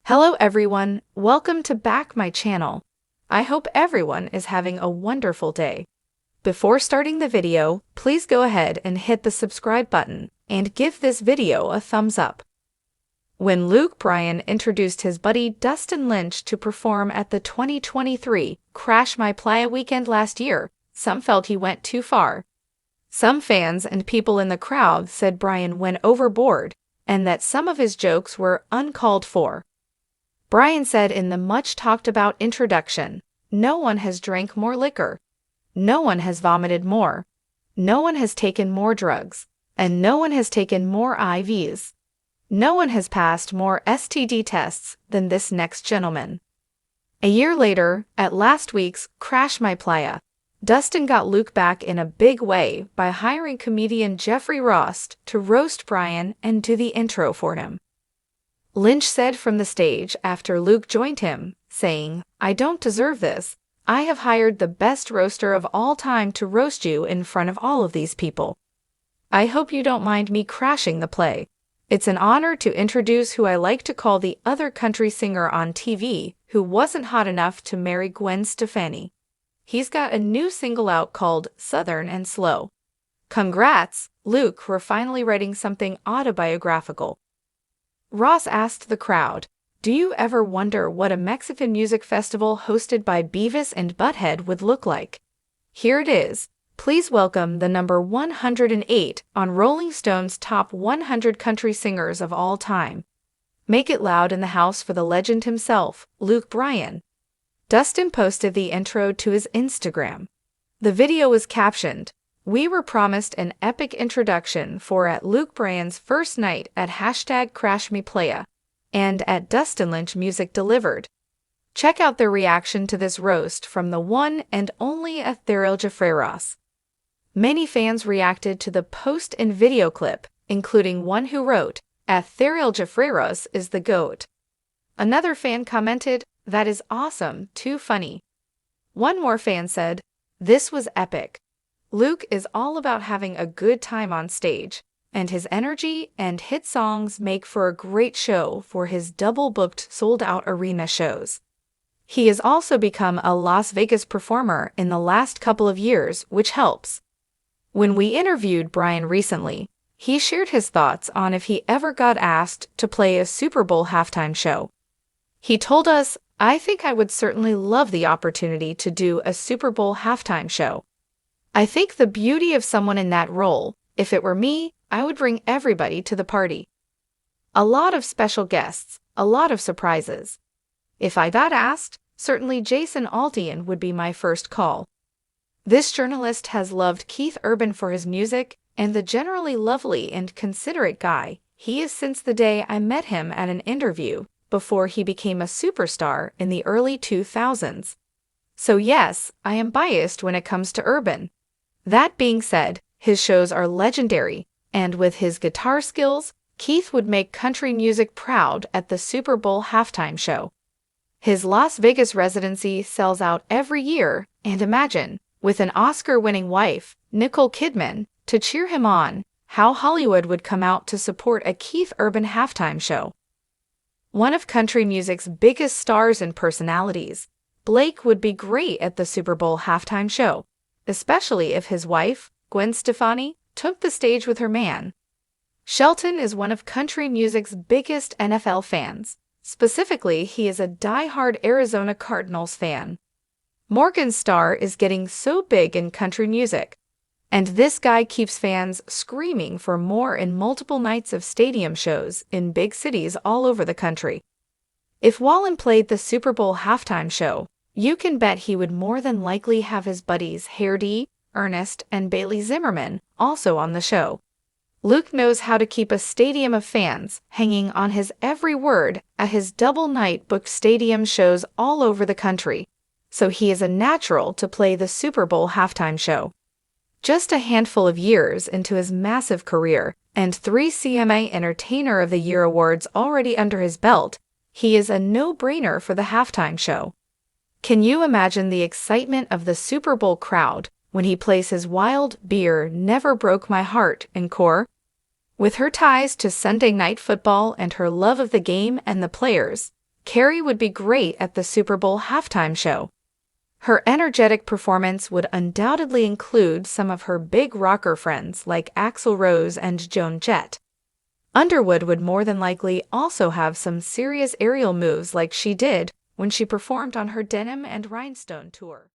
Hello everyone, welcome to back my channel. I hope everyone is having a wonderful day. Before starting the video, please go ahead and hit the subscribe button and give this video a thumbs up. When Luke Bryan introduced his buddy Dustin Lynch to perform at the 2023 Crash My Playa weekend last year, some felt he went too far. Some fans and people in the crowd said Bryan went overboard and that some of his jokes were uncalled for. Bryan said in the much-talked-about introduction, "No one has drank more liquor. No one has vomited more. No one has taken more drugs. And no one has taken more IVs. No one has passed more STD tests than this next gentleman." A year later, at last week's Crash My Playa, Dustin got Luke back in a big way by hiring comedian Jeffrey Ross to roast Bryan and do the intro for him. Lynch said from the stage after Luke joined him, saying, "I don't deserve this. I have hired the best roaster of all time to roast you in front of all of these people. I hope you don't mind me crashing the play. It's an honor to introduce who I like to call the other country singer on TV who wasn't hot enough to marry Gwen Stefani. He's got a new single out called Southern and Slow. Congrats, Luke, for finally writing something autobiographical." Ross asked the crowd, "Do you ever wonder what a Mexican music festival hosted by Beavis and Butthead would look like? Here it is. Please welcome the number 108 on Rolling Stone's top 100 country singers of all time. Make it loud in the house for the legend himself, Luke Bryan." Dustin posted the intro to his Instagram. The video was captioned, "We were promised an epic introduction for at Luke Bryan's first night at #CrashMePlaya and at Dustin Lynch Music Delivered." Check out their reaction to this roast from the one and only Ethereal Jeffreros. Many fans reacted to the post and video clip, including one who wrote, "Ethereal Jeffreros is the GOAT." Another fan commented, "That is awesome, too funny." One more fan said, "This was epic. Luke is all about having a good time on stage, and his energy and hit songs make for a great show for his double-booked sold-out arena shows. He has also become a Las Vegas performer in the last couple of years, which helps." When we interviewed Bryan recently, he shared his thoughts on if he ever got asked to play a Super Bowl halftime show. He told us, "I think I would certainly love the opportunity to do a Super Bowl halftime show. I think the beauty of someone in that role, if it were me, I would bring everybody to the party. A lot of special guests, a lot of surprises. If I got asked, certainly Jason Aldean would be my first call." This journalist has loved Keith Urban for his music and the generally lovely and considerate guy he is since the day I met him at an interview before he became a superstar in the early 2000s. So yes, I am biased when it comes to Urban. That being said, his shows are legendary, and with his guitar skills, Keith would make country music proud at the Super Bowl halftime show. His Las Vegas residency sells out every year, and imagine, with an Oscar-winning wife, Nicole Kidman, to cheer him on, how Hollywood would come out to support a Keith Urban halftime show. One of country music's biggest stars and personalities, Blake would be great at the Super Bowl halftime show, especially if his wife, Gwen Stefani, took the stage with her man. Shelton is one of country music's biggest NFL fans. Specifically, he is a die-hard Arizona Cardinals fan. Morgan Starr is getting so big in country music, and this guy keeps fans screaming for more in multiple nights of stadium shows in big cities all over the country. If Wallen played the Super Bowl halftime show, you can bet he would more than likely have his buddies Hardy, Ernest, and Bailey Zimmerman also on the show. Luke knows how to keep a stadium of fans hanging on his every word at his double-night booked stadium shows all over the country, so he is a natural to play the Super Bowl halftime show. Just a handful of years into his massive career and 3 CMA Entertainer of the Year awards already under his belt, he is a no-brainer for the halftime show. Can you imagine the excitement of the Super Bowl crowd when he plays his Wild Beer Never Broke My Heart encore? With her ties to Sunday Night Football and her love of the game and the players, Carrie would be great at the Super Bowl halftime show. Her energetic performance would undoubtedly include some of her big rocker friends like Axl Rose and Joan Jett. Underwood would more than likely also have some serious aerial moves like she did when she performed on her Denim and Rhinestone tour.